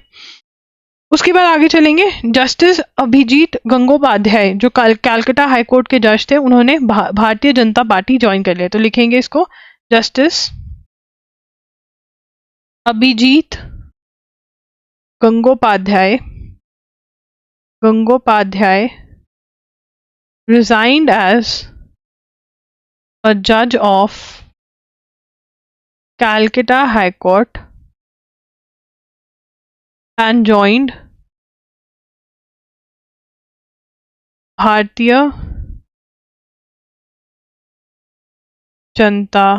उसके बाद आगे चलेंगे, जस्टिस अभिजीत गंगोपाध्याय जो कैलकाटा हाई कोर्ट के जज थे, उन्होंने भारतीय जनता पार्टी ज्वाइन कर लिया। तो लिखेंगे इसको, justice Abhijit Gangopadhyay resigned as a judge of Calcutta High Court and joined Bharatiya Janata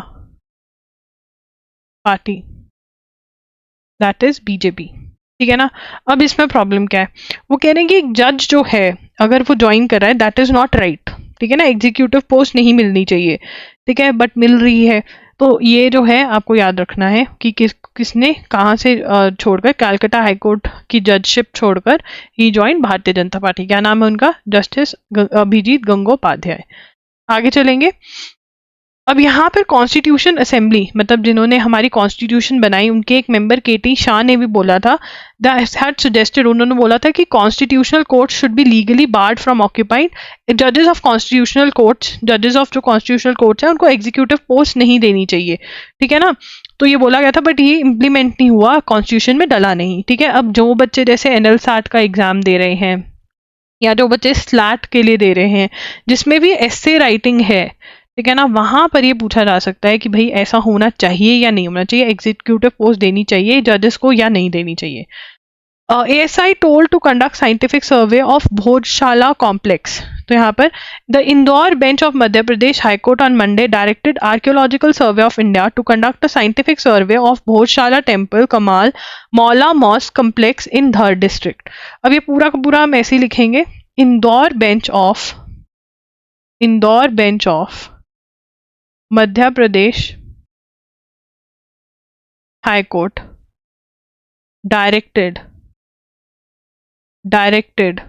party, that is BJP, ठीक है ना। अब इसमें प्रॉब्लम क्या है, वो कह रहे हैं कि एक जज जो है अगर वो ज्वाइन कर रहा है दैट इज नॉट राइट, ठीक है ना। एग्जीक्यूटिव पोस्ट नहीं मिलनी चाहिए, ठीक है, बट मिल रही है। तो ये जो है आपको याद रखना है कि किसने कहाँ से छोड़कर, कैलकाटा हाईकोर्ट की जजशिप छोड़कर ही ज्वाइन भारतीय जनता पार्टी। क्या नाम है उनका, जस्टिस अभिजीत गंगोपाध्याय। आगे चलेंगे, अब यहाँ पर कॉन्स्टिट्यूशन असेंबली, मतलब जिन्होंने हमारी कॉन्स्टिट्यूशन बनाई, उनके एक मेंबर केटी शाह ने भी बोला था, हैड सजेस्टेड, उन्होंने बोला था कि constitutional court should be legally board from occupied जजेस ऑफ कॉन्स्टिट्यूशनल कोर्ट्स, जजेस ऑफ जो कॉन्स्टिट्यूशनल कोर्ट्स हैं उनको एग्जीक्यूटिव पोस्ट नहीं देनी चाहिए, ठीक है ना। तो ये बोला गया था, बट ये इम्प्लीमेंट नहीं हुआ, कॉन्स्टिट्यूशन में डला नहीं, ठीक है। अब जो बच्चे जैसे एनएल साट का एग्जाम दे रहे हैं, या जो बच्चे स्लैट के लिए दे रहे हैं जिसमें भी एस्से राइटिंग है, ठीक है ना, वहां पर ये पूछा जा सकता है कि भाई ऐसा होना चाहिए या नहीं होना चाहिए, एग्जीक्यूटिव पोस्ट देनी चाहिए जजेस को या नहीं देनी चाहिए। ASI told to conduct scientific survey of Bhojshala complex, तो यहाँ पर the Indore bench of Madhya Pradesh High Court on Monday directed Archaeological Survey of India to conduct a scientific survey of Bhojshala Temple Kamal Maula Mosque complex in Dhar district। अब ये पूरा का पूरा हम ऐसे ही लिखेंगे, Indore bench of Madhya Pradesh high court directed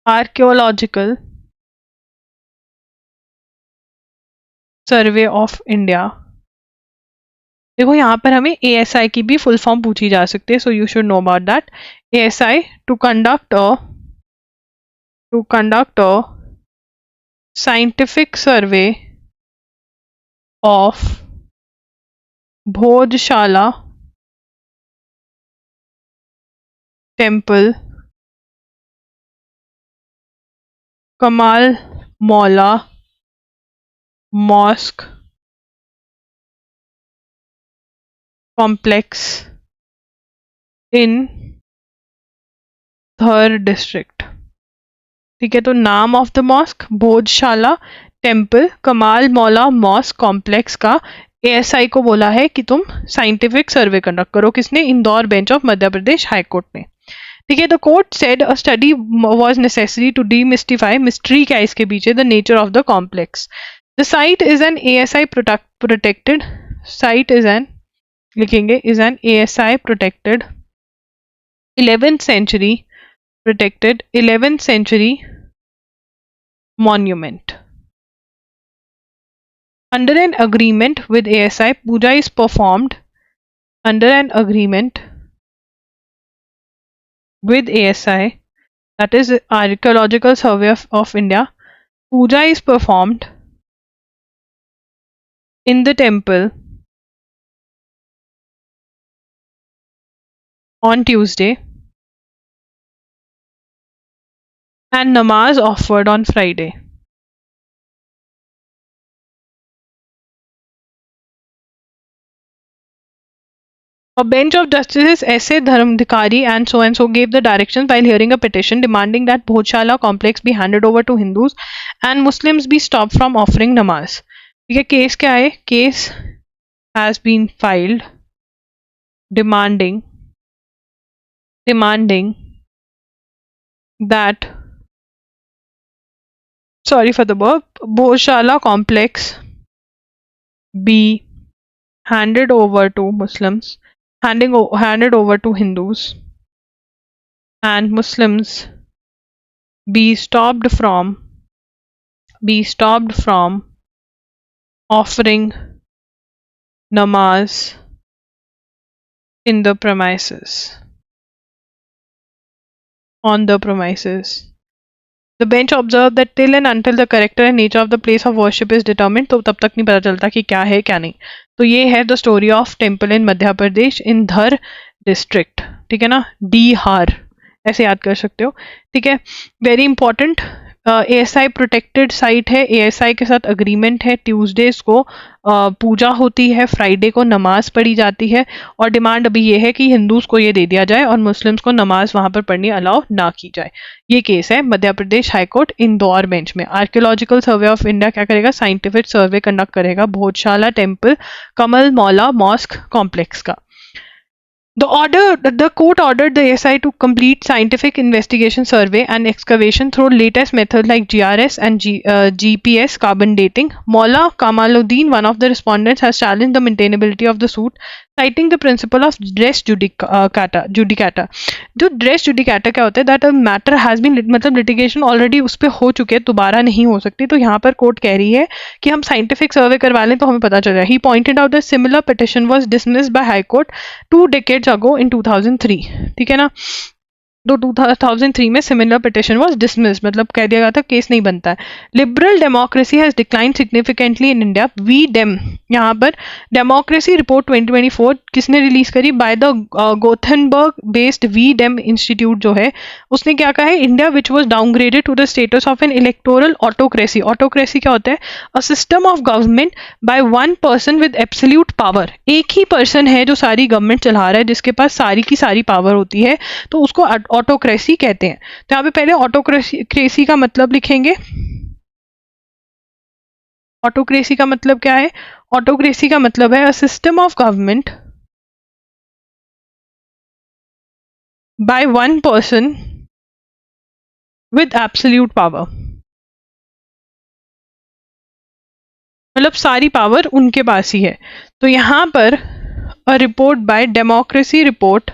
archaeological survey of India. देखो यहाँ पर हमें ASI की भी फुल फॉर्म पूछी जा सकती है, so you should know about that. ASI to conduct a scientific survey of Bhojshala temple Kamal Maula mask complex in Dhar district, ठीक है। तो नाम of the mosque Bhojshala temple Kamal Maula mask complex का ASI को बोला है कि तुम साइंटिफिक सर्वे कंडक्ट करो, किसने, Indore bench of Madhya Pradesh high court ने, ठीक है। The court said a study was necessary to demystify, mystery क्या है इसके पीछे, the nature of the complex. The site is an ASI protected site, is an, लिखेंगे, is an ASI protected 11th century protected 11th century monument. Under an agreement with ASI, puja is performed under an agreement with ASI, that is Archaeological Survey of India. Puja is performed in the temple on Tuesday and namaz offered on Friday. A bench of justices S.A. Dharmadhikari and so gave the directions while hearing a petition demanding that Bhojshala complex be handed over to Hindus and Muslims be stopped from offering namaz. ठीक है, केस क्या है? Case has been filed demanding that, sorry for the verb, Bhojshala complex be handed over to Muslims, handed over to Hindus, and Muslims be stopped from offering namaz in the premises, on the premises. The bench observed that till and until the character and nature of the place of worship is determined, तो तब तक नहीं पता चलता कि क्या है क्या नहीं. तो ये है the story of temple in Madhya Pradesh in Dhar district. ठीक है ना, डी हार ऐसे याद कर सकते हो. ठीक है, very important. ASI protected site है, एएसआई के साथ अग्रीमेंट है. ट्यूसडेज को पूजा होती है, फ्राइडे को नमाज पढ़ी जाती है, और डिमांड अभी ये है कि हिंदूज को ये दे दिया जाए और मुस्लिम्स को नमाज वहां पर पढ़नी अलाउ ना की जाए. ये केस है मध्य प्रदेश हाईकोर्ट इंदौर बेंच में. आर्कियोलॉजिकल सर्वे ऑफ इंडिया क्या करेगा? साइंटिफिक सर्वे कंडक्ट करेगा भोजशाला टेम्पल कमल मौला मॉस्क कॉम्प्लेक्स का. The court ordered the ASI to complete scientific investigation, survey and excavation through latest methods like GRS and GPS carbon dating. Maula Kamaluddin, one of the respondents, has challenged the maintainability of the suit, citing the principle of res judicata. जो res judicata क्या होता है? That a matter has been मतलब litigation already उस पर हो चुके, दोबारा नहीं हो सकती. तो यहाँ पर कोर्ट कह रही है कि हम साइंटिफिक सर्वे करवा लें तो हमें पता चल जाए. He pointed out that similar petition was dismissed by High Court 2 decades ago in 2003. ठीक है ना, तो 2003 में सिमिलर पिटिशन वाज डिसमिस, मतलब कह दिया गया था केस नहीं बनता है. Liberal democracy has declined significantly in India. V Dem, यहाँ पर डेमोक्रेसी रिपोर्ट 2024 किसने रिलीज करी? By the Gothenburg based V Dem institute जो है उसने क्या कहा है? India which was downgraded to the status of an electoral autocracy. Autocracy क्या होता है? A system of government by one person with absolute power. एक ही पर्सन है जो सारी गवर्नमेंट चला रहा है, जिसके पास सारी की सारी पावर होती है, तो उसको ऑटोक्रेसी कहते हैं. तो यहाँ पे पहले ऑटोक्रेसी का मतलब लिखेंगे. ऑटोक्रेसी का मतलब क्या है? ऑटोक्रेसी का मतलब है a system of government by one person with absolute power. मतलब सारी पावर उनके पास ही है. तो यहां पर a report by democracy report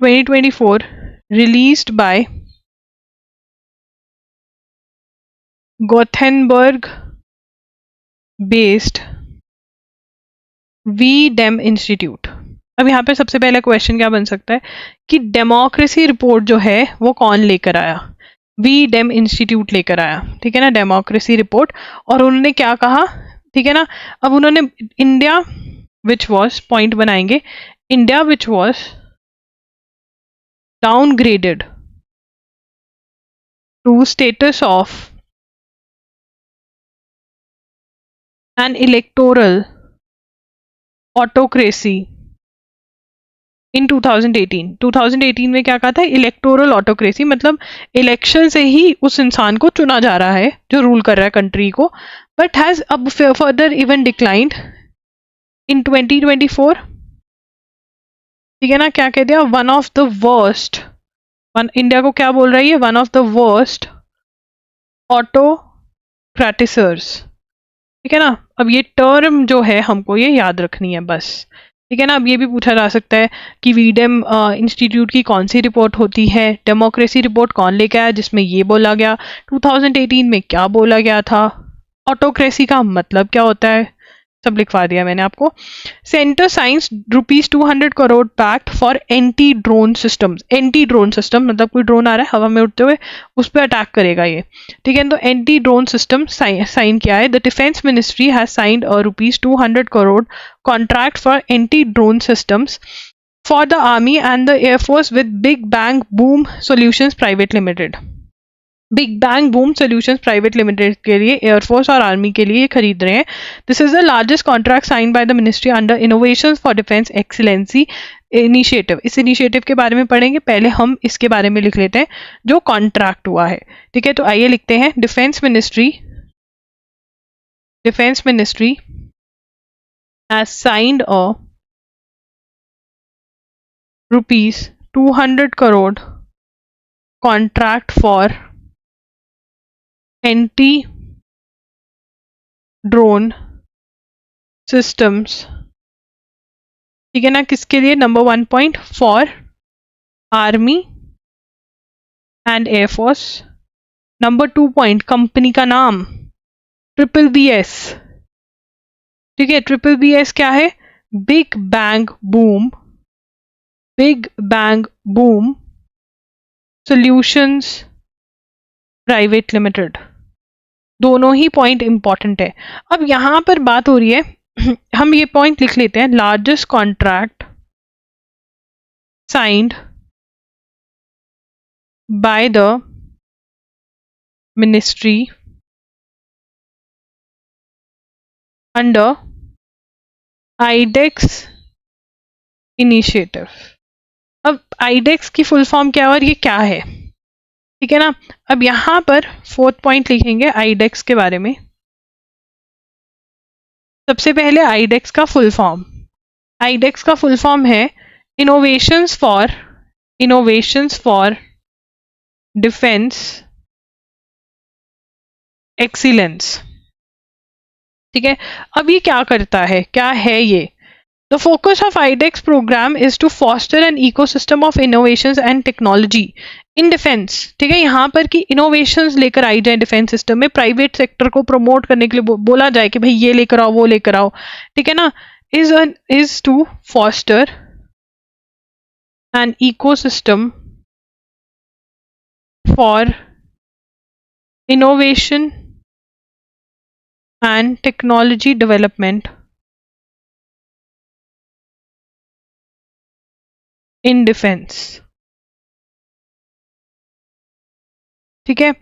2024 released by Gothenburg based VDEM Institute. अब यहाँ पे सबसे पहला क्वेश्चन क्या बन सकता है कि डेमोक्रेसी रिपोर्ट जो है वो कौन लेकर आया? VDEM इंस्टीट्यूट लेकर आया. ठीक है ना, डेमोक्रेसी रिपोर्ट. और उन्होंने क्या कहा? ठीक है ना, अब उन्होंने इंडिया विच वॉज, पॉइंट बनाएंगे, India which was downgraded to status of an electoral autocracy in 2018. 2018 में क्या कहा था? इलेक्टोरल ऑटोक्रेसी, मतलब इलेक्शन से ही उस इंसान को चुना जा रहा है जो रूल कर रहा है कंट्री को. बट हैज अब फर्दर इवन डिक्लाइंड इन 2024. ठीक है ना, क्या कह दिया? One of the worst, India को क्या बोल रही है? One of the worst autocratisers. ठीक है ना, अब ये टर्म जो है हमको ये याद रखनी है बस. ठीक है ना, अब ये भी पूछा जा सकता है कि वीडेम इंस्टीट्यूट की कौन सी रिपोर्ट होती है, डेमोक्रेसी रिपोर्ट कौन लेके आया जिसमें ये बोला गया, 2018 में क्या बोला गया था, ऑटोक्रेसी का मतलब क्या होता है, सब लिखवा दिया मैंने आपको. Centre signs ₹200 crore pact for anti drone system. Anti drone system मतलब कोई ड्रोन आ रहा है हवा में उड़ते हुए, उस पर अटैक करेगा ये. ठीक है, तो एंटी ड्रोन सिस्टम साइन किया है. The defence ministry has signed a ₹200 crore contract for anti drone systems for the army and the air force with big bang boom solutions private limited. Big bang boom solutions private limited के लिए, एयरफोर्स और आर्मी के लिए ये खरीद रहे हैं। This is the largest contract sign by the ministry under innovations for defence excellency initiative. इस इनिशिएटिव के बारे में पढ़ेंगे, पहले हम इसके बारे में लिख लेते हैं जो कॉन्ट्रैक्ट हुआ है। ठीक है, तो आइए लिखते हैं, defence ministry has signed a ₹200 crore contract for anti-drone systems। ठीक है ना, किसके लिए? Number 1 point for army and air force. Number 2 point company का नाम BBS। ठीक है, BBS क्या है? Big bang boom solutions private limited. दोनों ही पॉइंट इंपॉर्टेंट है। अब यहां पर बात हो रही है हम ये पॉइंट लिख लेते हैं, largest contract signed by the ministry under iDEX initiative. अब आईडेक्स की फुल फॉर्म क्या है और ये क्या है? ठीक है ना, अब यहां पर 4th पॉइंट लिखेंगे आईडेक्स के बारे में। सबसे पहले आईडेक्स का फुल फॉर्म है इनोवेशंस फॉर डिफेंस एक्सीलेंस। ठीक है, अब ये क्या करता है, क्या है ये? The focus of IDEX program is to foster an ecosystem of innovations and technology in defense। ठीक है, यहाँ पर कि innovations लेकर आई जाए डिफेंस सिस्टम में, प्राइवेट सेक्टर को प्रमोट करने के लिए बोला जाए कि भाई ये लेकर आओ, वो लेकर आओ। ठीक है ना, is to foster an ecosystem for innovation and technology development in defense। ठीक है,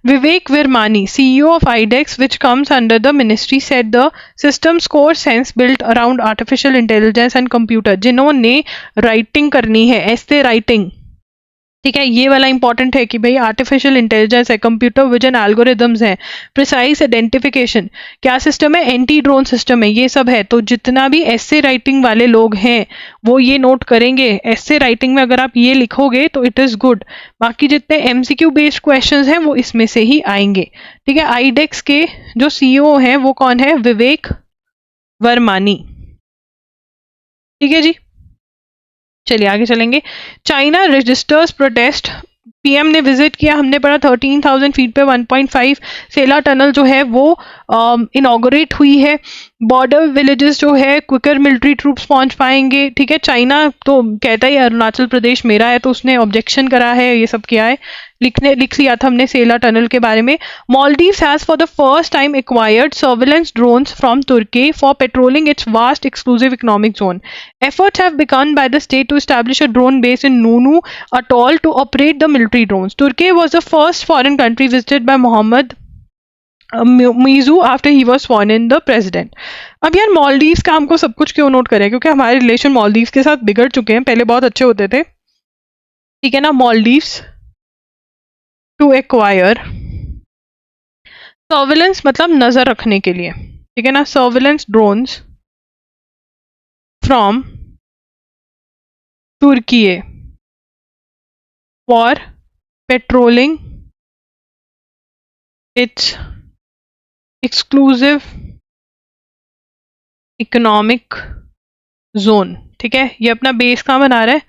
Vivek Virmani, CEO of IDEX, which comes under the ministry, said the system's core sense built around artificial intelligence and computer। जिन्होंने राइटिंग करनी है, ऐसे राइटिंग, ठीक है, ये वाला इंपॉर्टेंट है कि भाई आर्टिफिशियल इंटेलिजेंस है, कंप्यूटर विजन एल्गोरिदम्स हैं, प्रिसाइज आइडेंटिफिकेशन, क्या सिस्टम है? एंटी ड्रोन सिस्टम है, ये सब है। तो जितना भी ऐसे राइटिंग वाले लोग हैं वो ये नोट करेंगे, ऐसे राइटिंग में अगर आप ये लिखोगे तो इट इज गुड। बाकी जितने MCQ बेस्ड क्वेश्चंस हैं वो इसमें से ही आएंगे। ठीक है, आईडेक्स के जो CEO हैं वो कौन है? विवेक वर्मानी। ठीक है जी, चलिए आगे चलेंगे। चाइना रजिस्टर्स प्रोटेस्ट, पीएम ने विजिट किया, हमने पढ़ा 13,000 फीट पे 1.5 सेला टनल जो है वो इनॉग्रेट हुई है। बॉर्डर विलेजेस जो है क्विकर मिलिट्री ट्रूप्स पहुंच पाएंगे। ठीक है, चाइना तो कहता ही अरुणाचल प्रदेश मेरा है, तो उसने ऑब्जेक्शन करा है, ये सब किया है। लिख लिया था हमने सेला टनल के बारे में। Maldives has for the first time acquired surveillance drones from Turkey for patrolling its vast exclusive economic zone। Efforts have begun by the state to establish a drone base in Nunu atoll to operate the military drones। Turkey was the first foreign country visited by Mohammed Meizu after he was sworn in the president। अब यार मालदीव्स का हमको सब कुछ क्यों नोट करें? क्योंकि हमारे रिलेशन मालदीव्स के साथ बिगड़ चुके हैं, पहले बहुत अच्छे होते थे। ठीक है ना, मालदीव्स टू एक्वायर, सर्विलेंस मतलब नजर रखने के लिए, ठीक है ना, सर्विलेंस ड्रोन्स फ्रॉम तुर्की for patrolling its exclusive economic zone. ठीक है, ये अपना बेस कहाँ बना रहा है?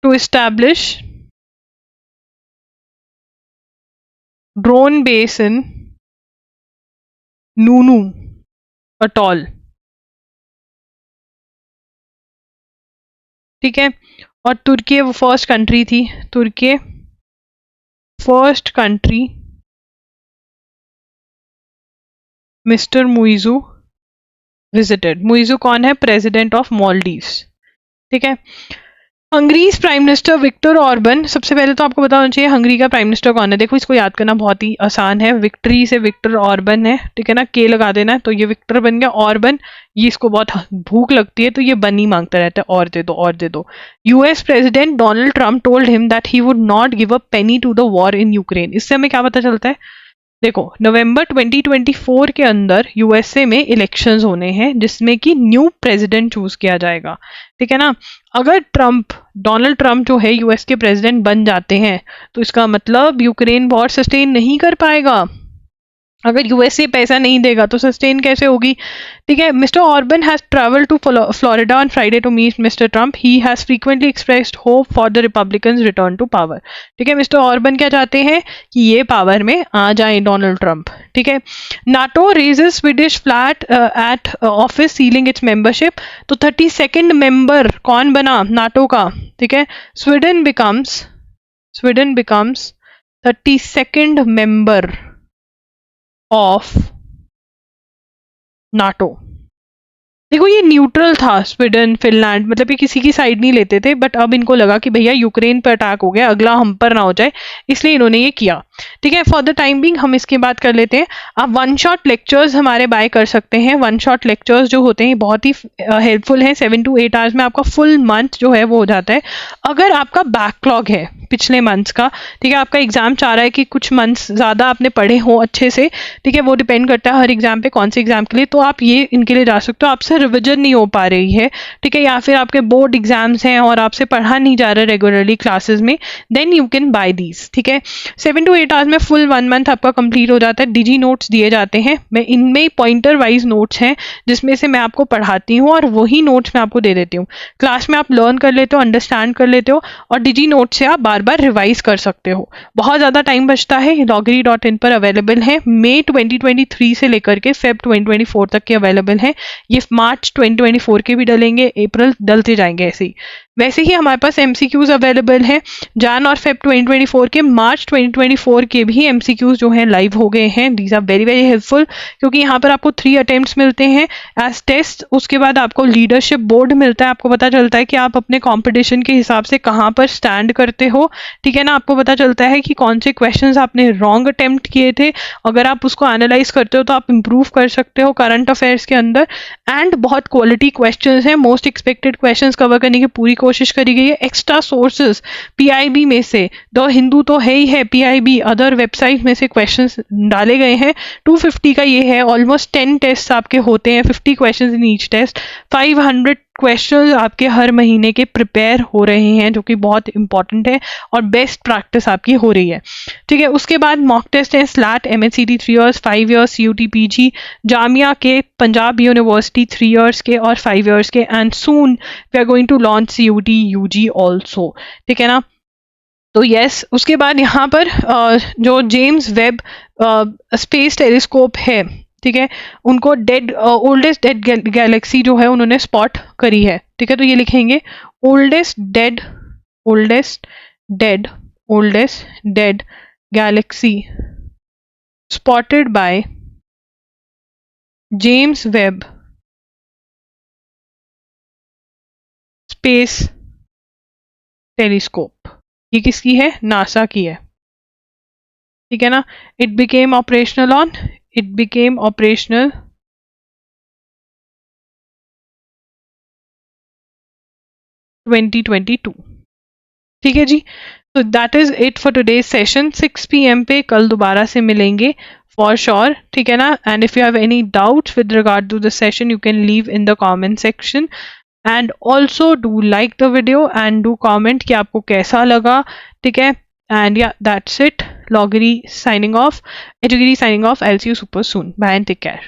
To establish drone base in Noonu atoll. ठीक है, और तुर्की वो फर्स्ट कंट्री थी, तुर्की first country mister Muizzu visited. Muizzu कौन है? President of Maldives. ठीक है, Hungary's prime minister Viktor Orban, सबसे पहले तो आपको पता होना चाहिए हंगरी का प्राइम मिनिस्टर कौन है। देखो इसको याद करना बहुत ही आसान है, विक्ट्री से विक्टर ऑर्बन है, ठीक है ना, के लगा देना है तो ये विक्टर बन गया। ऑर्बन, ये इसको बहुत भूख लगती है तो ये बनी मांगता रहता है, और दे दो और दे दो। US president Donald Trump told him that he would not give a penny to the war in Ukraine. इससे हमें क्या पता चलता है, देखो नवंबर 2024 के अंदर यूएसए में इलेक्शंस होने हैं जिसमें कि न्यू प्रेसिडेंट चूज किया जाएगा, ठीक है ना। अगर डोनाल्ड ट्रंप जो है यूएस के प्रेसिडेंट बन जाते हैं तो इसका मतलब यूक्रेन वॉर सस्टेन नहीं कर पाएगा। अगर यूएसए पैसा नहीं देगा तो सस्टेन कैसे होगी, ठीक है। Mister Orban has travelled to Florida on Friday to meet mister Trump. He has frequently expressed hope for the Republicans return to power, ठीक है। मिस्टर ऑर्बन क्या चाहते हैं कि ये पावर में आ जाए डोनाल्ड ट्रंप, ठीक है। NATO raises Swedish flat at office ceiling it's membership. तो 32nd मेंबर कौन बना नाटो का, ठीक है। Sweden becomes 32nd member of NATO. देखो ये न्यूट्रल था स्वीडन फिनलैंड, मतलब ये किसी की साइड नहीं लेते थे, बट अब इनको लगा कि भैया यूक्रेन पर अटैक हो गया, अगला हम पर ना हो जाए, इसलिए इन्होंने ये किया, ठीक है। फॉर द टाइम बिंग हम इसकी बात कर लेते हैं। आप वन शॉट लेक्चर्स हमारे बाय कर सकते हैं। वन शॉट लेक्चर्स जो होते हैं बहुत ही हेल्पफुल हैं। 7 to 8 आवर्स में आपका फुल मंथ जो है वो हो जाता है। अगर आपका बैकलॉग है पिछले मंथ्स का, ठीक है, आपका एग्जाम चाह रहा है कि कुछ मंथ्स ज़्यादा आपने पढ़े हो अच्छे से, ठीक है, वो डिपेंड करता है हर एग्जाम पे कौन से एग्जाम के लिए, तो आप ये इनके लिए जा सकते हो। आपसे रिविजन नहीं हो पा रही है, ठीक है, या फिर आपके बोर्ड एग्जाम्स हैं और आपसे पढ़ा नहीं जा रहा रेगुलरली क्लासेस में, then you can buy these, ठीक है। 7 to 8 आवर्स में फुल 1 मंथ आपका कंप्लीट हो जाता है। डिजी नोट्स दिए जाते हैं, मैं इनमें पॉइंटर वाइज नोट्स हैं जिसमें से मैं आपको पढ़ाती हूँ और वही नोट्स मैं आपको दे देती हूँ। क्लास में आप लर्न कर लेते हो, अंडरस्टैंड कर लेते हो, और डिजी नोट से आप बार बार रिवाइज कर सकते हो। बहुत ज़्यादा टाइम बचता है। loggery.in पर अवेलेबल है। मई 2023 से लेकर के फेब 2024 तक के अवेलेबल हैं। ये मार्च 2024 के भी डलेंगे, अप्रैल डलते जाएंगे ऐसे ही। वैसे ही हमारे पास MCQs अवेलेबल हैं जान और फेब 2024 के। मार्च 2024 के भी MCQs जो हैं लाइव हो गए हैं। These are very very helpful, क्योंकि यहाँ पर आपको 3 अटेम्प्ट्स मिलते हैं एज टेस्ट। उसके बाद आपको लीडरशिप बोर्ड मिलता है, आपको पता चलता है कि आप अपने कंपटीशन के हिसाब से कहाँ पर स्टैंड करते हो, ठीक है ना। आपको पता चलता है कि कौन से क्वेश्चंस आपने रॉन्ग अटेम्प्ट किए थे, अगर आप उसको एनालाइज करते हो तो आप इंप्रूव कर सकते हो करंट अफेयर्स के अंदर। एंड बहुत क्वालिटी क्वेश्चंस हैं, मोस्ट एक्सपेक्टेड क्वेश्चंस कवर करने की पूरी कोशिश करी गई है। एक्स्ट्रा सोर्सेज PIB में से, द हिंदू तो है ही है, PIB अदर वेबसाइट में से क्वेश्चंस डाले गए हैं। 250 का ये है, ऑलमोस्ट 10 टेस्ट आपके होते हैं, 50 questions in each test. 500 questions आपके हर महीने के प्रिपेयर हो रहे हैं, जो कि बहुत इंपॉर्टेंट है, और बेस्ट प्रैक्टिस आपकी हो रही है, ठीक है। उसके बाद मॉक टेस्ट है slate MHCD 3 years, 5 years, CUT PG, Jamia के, पंजाब यूनिवर्सिटी 3 years के और 5 years के, and soon we are going to launch CUT UG also, ठीक है ना। तो यस, उसके बाद यहाँ पर जो जेम्स वेब स्पेस टेलीस्कोप है, ठीक है, उनको ओल्डेस्ट डेड गैलेक्सी जो है उन्होंने स्पॉट करी है, ठीक है। तो ये लिखेंगे oldest dead Galaxy spotted by James Webb space telescope. ये किसकी है, नासा की है, ठीक है ना। इट बिकेम ऑपरेशनल 2022, ठीक है जी। तो that is it for today's session. 6 PM पे कल दोबारा से मिलेंगे फॉर श्योर, ठीक है ना। And if you have any doubts with regard to the session, you can leave in the comment section, and also do like the video and do comment कि आपको कैसा लगा, ठीक है। And yeah that's it, Loggery signing off, Edugery signing off. I'll see you super soon. Bye and take care.